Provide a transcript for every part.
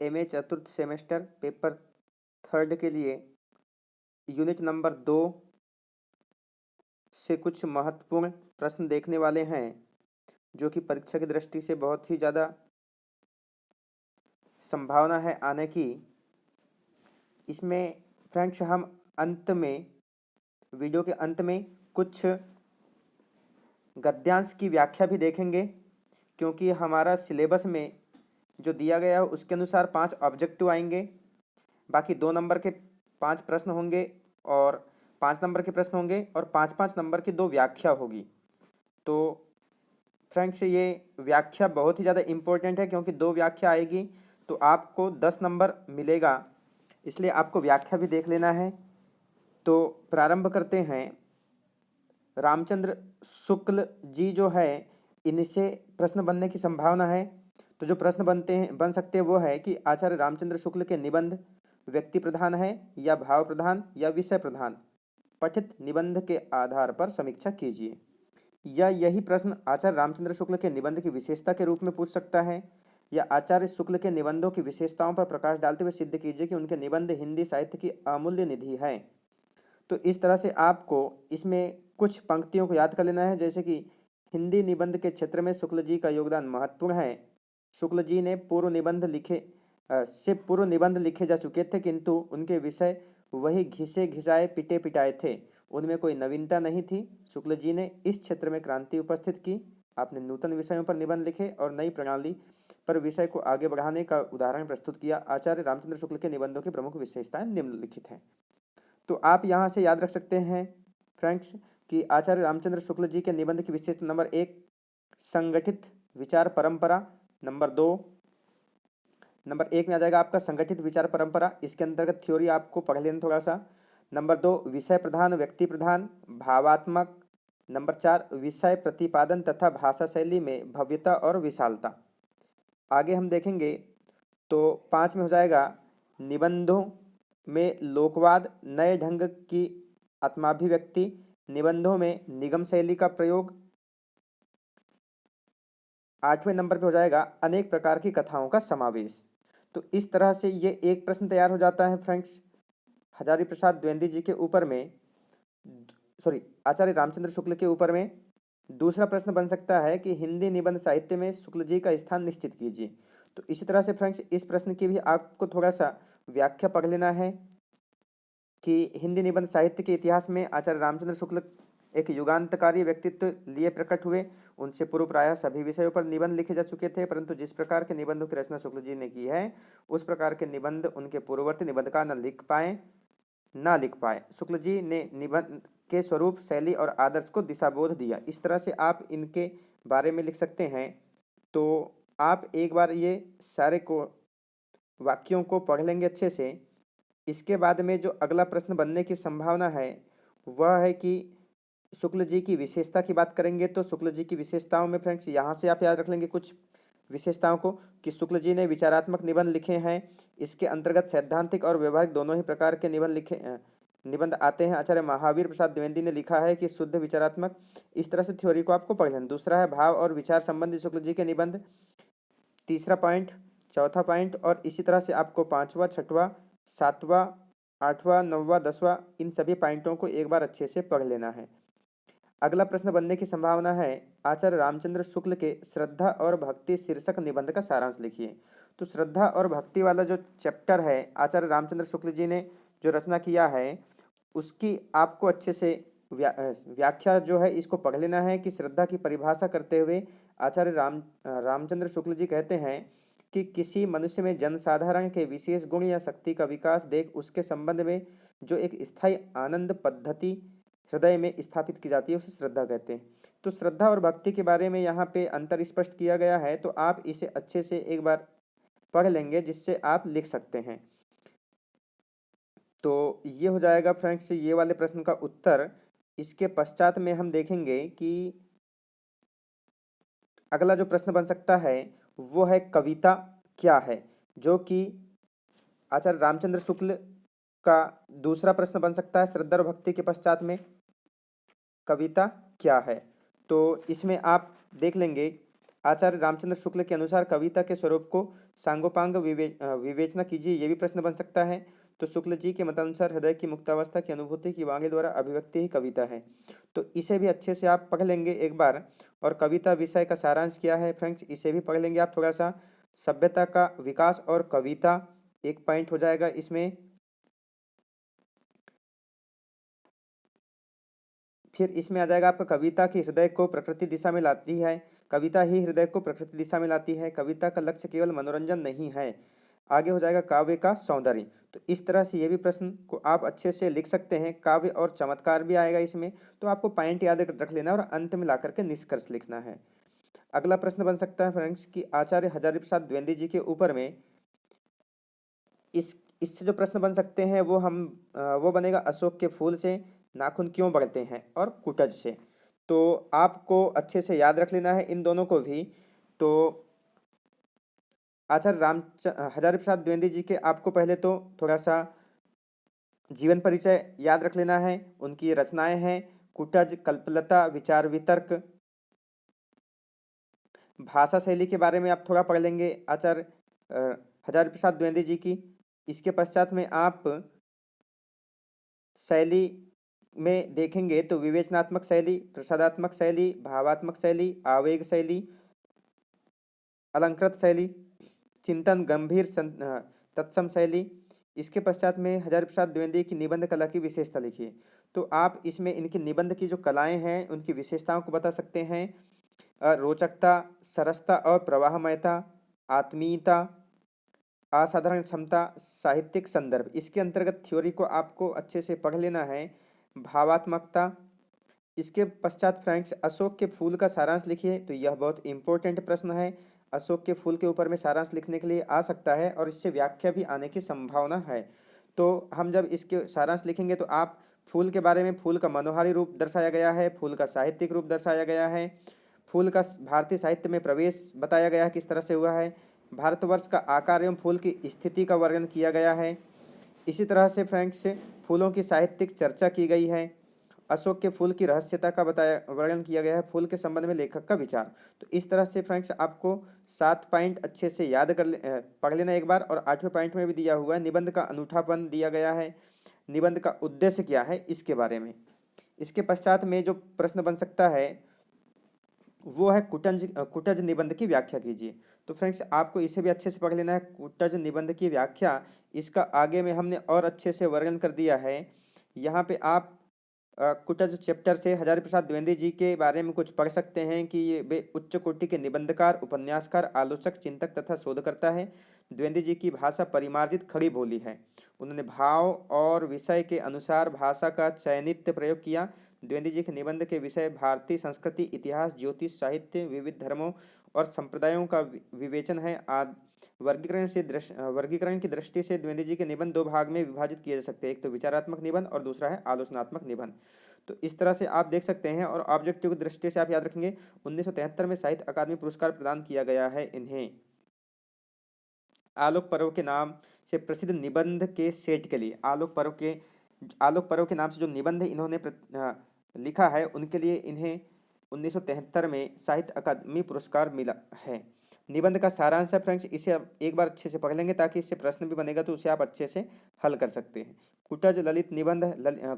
MA चतुर्थ semester paper third के लिए यूनिट नंबर 2 से कुछ महत्वपूर्ण प्रश्न देखने वाले हैं जो कि परीक्षा की दृष्टि से बहुत ही ज़्यादा संभावना है आने की। इसमें फ्रेंड्स हम अंत में वीडियो के अंत में कुछ गद्यांश की व्याख्या भी देखेंगे, क्योंकि हमारा सिलेबस में जो दिया गया है उसके अनुसार 5 ऑब्जेक्टिव आएंगे। बाकी 2 नंबर के 5 प्रश्न होंगे और 5 नंबर के प्रश्न होंगे और 5-5 नंबर की 2 व्याख्या होगी। तो फ्रेंड्स ये व्याख्या बहुत ही ज़्यादा इम्पोर्टेंट है, क्योंकि 2 व्याख्या आएगी तो आपको 10 नंबर मिलेगा, इसलिए आपको व्याख्या भी देख लेना है। तो प्रारंभ करते हैं। रामचंद्र शुक्ल जी जो है, इनसे प्रश्न बनने की संभावना है। तो जो प्रश्न बन सकते हैं वो है कि आचार्य रामचंद्र शुक्ल के निबंध व्यक्ति प्रधान है या भाव प्रधान या विषय प्रधान, पठित निबंध के आधार पर समीक्षा कीजिए। या यही प्रश्न आचार्य रामचंद्र शुक्ल के निबंध की विशेषता के रूप में पूछ सकता है, या आचार्य शुक्ल के निबंधों की विशेषताओं पर प्रकाश डालते हुए सिद्ध कीजिए कि उनके निबंध हिंदी साहित्य की अमूल्य निधि है। तो इस तरह से आपको इसमें कुछ पंक्तियों को याद कर लेना है, जैसे कि हिंदी निबंध के क्षेत्र में शुक्ल जी का योगदान महत्वपूर्ण है। शुक्ल जी ने पूर्व निबंध लिखे जा चुके थे, किंतु उनके विषय वही घिसे घिसाए पिटे पिटाए थे, उनमें कोई नवीनता नहीं थी। शुक्ल जी ने इस क्षेत्र में क्रांति उपस्थित की। आपने नूतन विषयों पर निबंध लिखे और नई प्रणाली पर विषय को आगे बढ़ाने का उदाहरण प्रस्तुत किया। आचार्य रामचंद्र शुक्ल के निबंधों की प्रमुख विशेषताएं निम्नलिखित हैं। तो आप यहाँ से याद रख सकते हैं फ्रेंड्स कि आचार्य रामचंद्र शुक्ल जी के निबंध की विशेषता नंबर 1 संगठित विचार परंपरा, नंबर 2 नंबर 1 में आ जाएगा आपका संगठित विचार परंपरा, इसके अंतर्गत थ्योरी आपको पढ़ लेना थोड़ा सा। नंबर 2 विषय प्रधान व्यक्ति प्रधान भावात्मक। नंबर 4 विषय प्रतिपादन तथा भाषा शैली में भव्यता और विशालता। आगे हम देखेंगे तो 5 में हो जाएगा निबंधों में लोकवाद, नए ढंग की आत्माभिव्यक्ति, निबंधों में निगम शैली का प्रयोग। 8वें नंबर पे हो जाएगा अनेक प्रकार की कथाओं का समावेश। तो इस तरह से ये एक प्रश्न तैयार हो जाता है फ्रेंड्स हजारी प्रसाद द्विवेदी जी के ऊपर में, आचार्य रामचंद्र शुक्ल के ऊपर में। दूसरा प्रश्न बन सकता है कि हिंदी निबंध साहित्य में शुक्ल जी का स्थान निश्चित कीजिए। तो इसी तरह से फ्रेंड्स इस प्रश्न की भी आपको थोड़ा सा व्याख्या पढ़ लेना है कि हिंदी निबंध साहित्य के इतिहास में आचार्य रामचंद्र शुक्ल एक युगांतकारी व्यक्तित्व लिए प्रकट हुए। उनसे पूर्व प्रायः सभी विषयों पर निबंध लिखे जा चुके थे, परंतु जिस प्रकार के निबंधों की रचना शुक्ल जी ने की है उस प्रकार के निबंध उनके पूर्ववर्ती निबंधकार न लिख पाए। शुक्ल जी ने निबंध के स्वरूप, शैली और आदर्श को दिशाबोध दिया। इस तरह से आप इनके बारे में लिख सकते हैं। तो आप एक बार ये सारे को वाक्यों को पढ़ लेंगे अच्छे से। इसके बाद में जो अगला प्रश्न बनने की संभावना है वह है कि शुक्ल जी की विशेषता की बात करेंगे। तो शुक्ल जी की विशेषताओं में फ्रेंड्स यहाँ से आप याद रख लेंगे कुछ विशेषताओं को कि शुक्ल जी ने विचारात्मक निबंध लिखे हैं। इसके अंतर्गत सैद्धांतिक और व्यवहारिक दोनों ही प्रकार के निबंध आते हैं। आचार्य महावीर प्रसाद द्विवेदी ने लिखा है कि शुद्ध विचारात्मक। इस तरह से थ्योरी को आपको पढ़ लेना। दूसरा है भाव और विचार संबंधी शुक्ल जी के निबंध, तीसरा पॉइंट, चौथा पॉइंट, और इसी तरह से आपको 5वां, 6वां, 7वां, 8वां, 9वां, 10वां इन सभी पॉइंटों को एक बार अच्छे से पढ़ लेना है। अगला प्रश्न बनने की संभावना है आचार्य रामचंद्र शुक्ल के श्रद्धा और भक्ति शीर्षक निबंध का सारांश लिखिए। तो श्रद्धा और भक्ति वाला जो चैप्टर है आचार्य रामचंद्र शुक्ल जी ने जो रचना किया है उसकी आपको अच्छे से व्याख्या जो है इसको पढ़ लेना है कि श्रद्धा की परिभाषा करते हुए आचार्य रामचंद्र शुक्ल जी कहते हैं कि किसी मनुष्य में जनसाधारण के विशेष गुण या शक्ति का विकास देख उसके संबंध में जो एक स्थायी आनंद पद्धति हृदय में स्थापित की जाती है उसे श्रद्धा कहते हैं। तो श्रद्धा और भक्ति के बारे में यहाँ पे अंतर स्पष्ट किया गया है, तो आप इसे अच्छे से एक बार पढ़ लेंगे जिससे आप लिख सकते हैं। तो ये हो जाएगा फ्रेंड्स ये वाले प्रश्न का उत्तर। इसके पश्चात में हम देखेंगे कि अगला जो प्रश्न बन सकता है वो है कविता क्या है, जो कि आचार्य रामचंद्र शुक्ल का दूसरा प्रश्न बन सकता है। श्रद्धा और भक्ति के पश्चात में कविता क्या है, तो इसमें आप देख लेंगे आचार्य रामचंद्र शुक्ल के अनुसार कविता के स्वरूप को सांगोपांग विवेचना कीजिए, ये भी प्रश्न बन सकता है। तो शुक्ल जी के मतानुसार हृदय की मुक्तावस्था की अनुभूति की वाणी द्वारा अभिव्यक्ति ही कविता है। तो इसे भी अच्छे से आप पढ़ लेंगे एक बार। और कविता विषय का सारांश क्या है फ्रेंड्स, इसे भी पढ़ लेंगे आप थोड़ा सा। सभ्यता का विकास और कविता एक पॉइंट हो जाएगा इसमें। फिर इसमें आ जाएगा आपका कविता की हृदय को प्रकृति दिशा में लाती है, कविता ही हृदय को प्रकृति दिशा में लाती है, कविता का लक्ष्य केवल मनोरंजन नहीं है। आगे हो जाएगा काव्य का सौंदर्य। तो इस तरह से ये भी प्रश्न को आप अच्छे से लिख सकते हैं। काव्य और चमत्कार भी आएगा इसमें। तो आपको पॉइंट याद रख लेना और अंत में ला करके निष्कर्ष लिखना है। अगला प्रश्न बन सकता है फ्रेंड्स कि आचार्य हजारी प्रसाद द्विवेदी जी के ऊपर में इससे जो प्रश्न बन सकते हैं वो बनेगा अशोक के फूल से नाखून क्यों बढ़ते हैं और कुटज से। तो आपको अच्छे से याद रख लेना है इन दोनों को भी। तो आचार्य हजारी प्रसाद द्विवेदी जी के आपको पहले तो थोड़ा सा जीवन परिचय याद रख लेना है। उनकी रचनाएं हैं कुटज, कल्पलता, विचार वितर्क। भाषा शैली के बारे में आप थोड़ा पढ़ लेंगे आचार्य हजारी प्रसाद द्विवेदी जी की। इसके पश्चात में आप शैली में देखेंगे तो विवेचनात्मक शैली, प्रसादात्मक शैली, भावात्मक शैली, आवेग शैली, अलंकृत शैली, चिंतन गंभीर तत्सम शैली। इसके पश्चात में हजारी प्रसाद द्विवेदी की निबंध कला की विशेषता लिखिए। तो आप इसमें इनकी निबंध की जो कलाएं हैं उनकी विशेषताओं को बता सकते हैं। रोचकता, सरसता और प्रवाहमयता, आत्मीयता, असाधारण क्षमता, साहित्यिक संदर्भ। इसके अंतर्गत थ्योरी को आपको अच्छे से पढ़ लेना है। भावात्मकता। इसके पश्चात फ्रेंड्स अशोक के फूल का सारांश लिखिए। तो यह बहुत इंपॉर्टेंट प्रश्न है। अशोक के फूल के ऊपर में सारांश लिखने के लिए आ सकता है और इससे व्याख्या भी आने की संभावना है। तो हम जब इसके सारांश लिखेंगे तो आप फूल के बारे में, फूल का मनोहारी रूप दर्शाया गया है, फूल का साहित्यिक रूप दर्शाया गया है, फूल का भारतीय साहित्य में प्रवेश बताया गया है किस तरह से हुआ है, भारतवर्ष का आकार एवं फूल की स्थिति का वर्णन किया गया है। इसी तरह से फ्रेंड्स फूलों की साहित्यिक चर्चा की गई है। अशोक के फूल की रहस्यता का बताया वर्णन किया गया है। फूल के संबंध में लेखक का विचार। तो इस तरह से फ्रेंड्स आपको 7 पॉइंट अच्छे से याद पढ़ लेना एक बार। और 8वें पॉइंट में भी दिया हुआ है निबंध का अनूठापन दिया गया है, निबंध का उद्देश्य क्या है इसके बारे में। इसके पश्चात में जो प्रश्न बन सकता है वो है कुटज निबंध की व्याख्या कीजिए। तो फ्रेंड्स आपको इसे भी अच्छे से पढ़ लेना है, कुटज निबंध की व्याख्या। इसका आगे में हमने और अच्छे से वर्णन कर दिया है। यहाँ पे आप कुटज चैप्टर से हजारी प्रसाद द्विवेदी जी के बारे में कुछ पढ़ सकते हैं कि ये वे उच्च कोटि के निबंधकार, उपन्यासकार, आलोचक, चिंतक तथा शोधकर्ता है। द्विवेदी जी की भाषा परिमार्जित खड़ी बोली है। उन्होंने भाव और विषय के अनुसार भाषा का चयनित प्रयोग किया। द्विवेदी जी के निबंध के विषय भारतीय संस्कृति, इतिहास, ज्योतिष, साहित्य, विविध धर्मों और संप्रदायों का विवेचन है। वर्गीकरण की दृष्टि से द्विवेदी जी के निबंध 2 भाग में विभाजित किए जा सकते हैं। एक तो विचारात्मक निबंध और दूसरा है आलोचनात्मक निबंध। तो इस तरह से आप देख सकते हैं। और ऑब्जेक्टिव की दृष्टि से आप याद रखेंगे 1973 में साहित्य अकादमी पुरस्कार प्रदान किया गया है इन्हें। आलोक पर्व के नाम से प्रसिद्ध निबंध के सेट के लिए, आलोक पर्व के नाम से जो निबंध इन्होंने लिखा है उनके लिए इन्हें 1973 में साहित्य अकादमी पुरस्कार मिला है। निबंध का सारांश है फ्रेंड्स, इसे आप एक बार अच्छे से पढ़ लेंगे ताकि इससे प्रश्न भी बनेगा तो उसे आप अच्छे से हल कर सकते हैं। कुटज ललित निबंध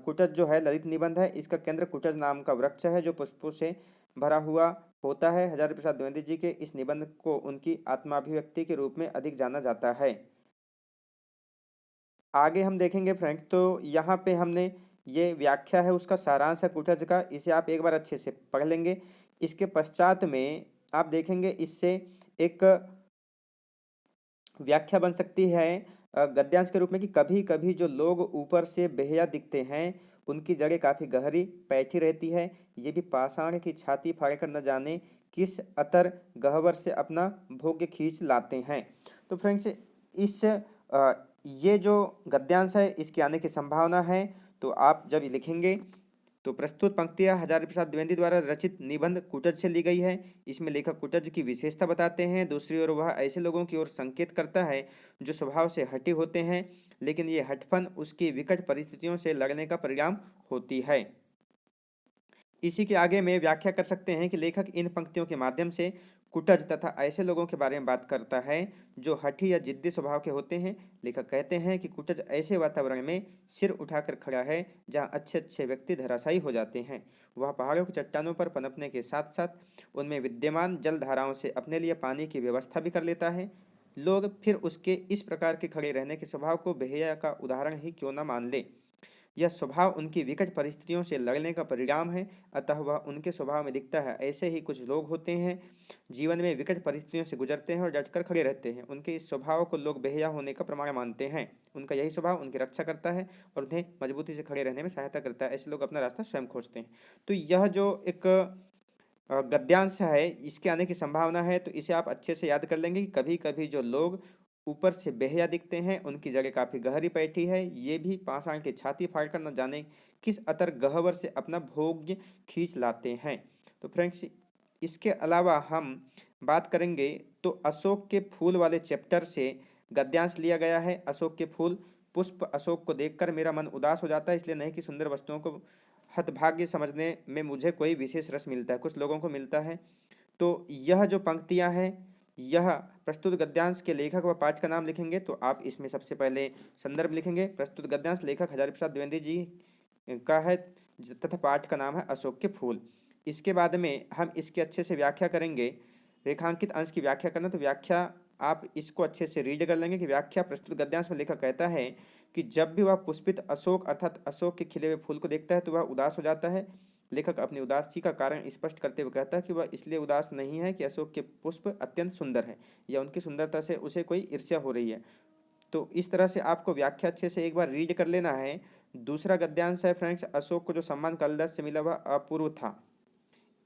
कुटज जो है ललित निबंध है। इसका केंद्र कुटज नाम का वृक्ष है जो पुष्पों से भरा हुआ होता है। हजारी प्रसाद द्विवेदी जी के इस निबंध को उनकी आत्माभिव्यक्ति के रूप में अधिक जाना जाता है। आगे हम देखेंगे फ्रेंड्स। तो यहाँ पे हमने ये व्याख्या है उसका सारांश है कुटज का, इसे आप एक बार अच्छे से पढ़ लेंगे। इसके पश्चात में आप देखेंगे इससे एक व्याख्या बन सकती है गद्यांश के रूप में कि कभी कभी जो लोग ऊपर से बेहया दिखते हैं उनकी जड़ें काफ़ी गहरी बैठी रहती है। ये भी पाषाण की छाती फाड़कर न जाने किस अतर गहवर से अपना भोग्य खींच लाते हैं। तो फ्रेंड्स ये जो गद्यांश है इसके आने की संभावना है। तो आप जब ये लिखेंगे तो प्रस्तुत पंक्तियां हजारी प्रसाद द्विवेदी द्वारा रचित निबंध कुटज से ली गई है। इसमें लेखक कुटज की विशेषता बताते हैं। दूसरी ओर वह ऐसे लोगों की ओर संकेत करता है जो स्वभाव से हटे होते हैं, लेकिन ये हठपन उसकी विकट परिस्थितियों से लड़ने का परिणाम होती है। इसी के आगे में व्याख्या कर सकते हैं कि लेखक इन पंक्तियों के माध्यम से कुटज तथा ऐसे लोगों के बारे में बात करता है जो हठी या जिद्दी स्वभाव के होते हैं। लेखक कहते हैं कि कुटज ऐसे वातावरण में सिर उठाकर खड़ा है जहां अच्छे अच्छे व्यक्ति धराशायी हो जाते हैं। वह पहाड़ों की चट्टानों पर पनपने के साथ साथ उनमें विद्यमान जल धाराओं से अपने लिए पानी की व्यवस्था भी कर लेता है। लोग फिर उसके इस प्रकार के खड़े रहने के स्वभाव को बेहया का उदाहरण ही क्यों न मान ले। यह स्वभाव उनकी विकट परिस्थितियों से लड़ने का परिणाम है, अतः वह उनके स्वभाव में दिखता है। ऐसे ही कुछ लोग होते हैं, जीवन में विकट परिस्थितियों से गुजरते हैं और डटकर खड़े रहते हैं। उनके इस स्वभाव को लोग बेहया होने का प्रमाण मानते हैं। उनका यही स्वभाव उनकी रक्षा करता है और उन्हें मजबूती से खड़े रहने में सहायता करता है। ऐसे लोग अपना रास्ता स्वयं खोजते हैं। तो यह जो एक गद्यांश है, इसके आने की संभावना है, तो इसे आप अच्छे से याद कर लेंगे कि कभी कभी जो लोग ऊपर से बेहया दिखते हैं उनकी जगह काफ़ी गहरी बैठी है। ये भी पाषाण की छाती फाड़कर न जाने किस अतर गहवर से अपना भोग्य खींच लाते हैं। तो फ्रेंड्स, इसके अलावा हम बात करेंगे तो अशोक के फूल वाले चैप्टर से गद्यांश लिया गया है। अशोक के फूल पुष्प अशोक को देखकर मेरा मन उदास हो जाता है, इसलिए नहीं कि सुंदर वस्तुओं को हतभाग्य समझने में मुझे कोई विशेष रस मिलता है, कुछ लोगों को मिलता है। तो यह जो पंक्तियां हैं, यह प्रस्तुत गद्यांश के लेखक व पाठ का नाम लिखेंगे तो आप इसमें सबसे पहले संदर्भ लिखेंगे। प्रस्तुत गद्यांश लेखक हजारी प्रसाद द्विवेदी जी का है तथा पाठ का नाम है अशोक के फूल। इसके बाद में हम इसकी अच्छे से व्याख्या करेंगे। रेखांकित अंश की व्याख्या करना, तो व्याख्या आप इसको अच्छे से रीड कर लेंगे कि व्याख्या प्रस्तुत गद्यांश में लेखक कहता है कि जब भी वह पुष्पित अशोक अर्थात अशोक के खिले हुए फूल को देखता है तो वह उदास हो जाता है। लेखक अपनी उदासी का कारण स्पष्ट करते हुए कहता है कि वह इसलिए उदास नहीं है कि अशोक के पुष्प अत्यंत सुंदर है या उनकी सुंदरता से उसे कोई ईर्ष्या हो रही है। तो इस तरह से आपको व्याख्या अच्छे से एक बार रीड कर लेना है। दूसरा गद्यांश है फ्रेंड्स, अशोक को जो सम्मान कालिदास से मिला वह अपूर्व था।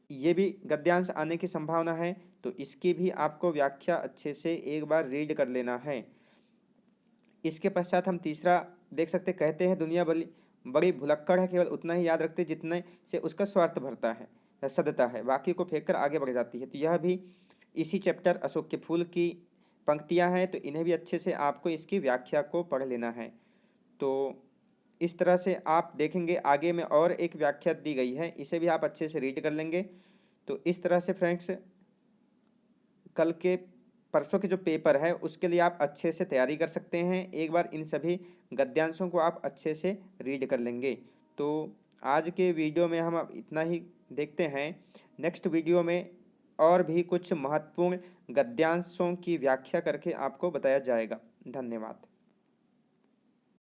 ये भी गद्यांश आने की संभावना है, तो इसकी भी आपको व्याख्या अच्छे से एक बार रीड कर लेना है। इसके पश्चात हम तीसरा देख सकते, कहते हैं दुनिया बड़ी बड़ी भुलक्कड़ है, केवल उतना ही याद रखते जितने से उसका स्वार्थ भरता है सदता है, बाकी को फेंक कर आगे बढ़ जाती है। तो यह भी इसी चैप्टर अशोक के फूल की पंक्तियां हैं, तो इन्हें भी अच्छे से आपको इसकी व्याख्या को पढ़ लेना है। तो इस तरह से आप देखेंगे आगे में और एक व्याख्या दी गई है, इसे भी आप अच्छे से रीड कर लेंगे। तो इस तरह से फ्रेंड्स, कल के परसों के जो पेपर है उसके लिए आप अच्छे से तैयारी कर सकते हैं। एक बार इन सभी गद्यांशों को आप अच्छे से रीड कर लेंगे। तो आज के वीडियो में हम अब इतना ही देखते हैं। नेक्स्ट वीडियो में और भी कुछ महत्वपूर्ण गद्यांशों की व्याख्या करके आपको बताया जाएगा। धन्यवाद।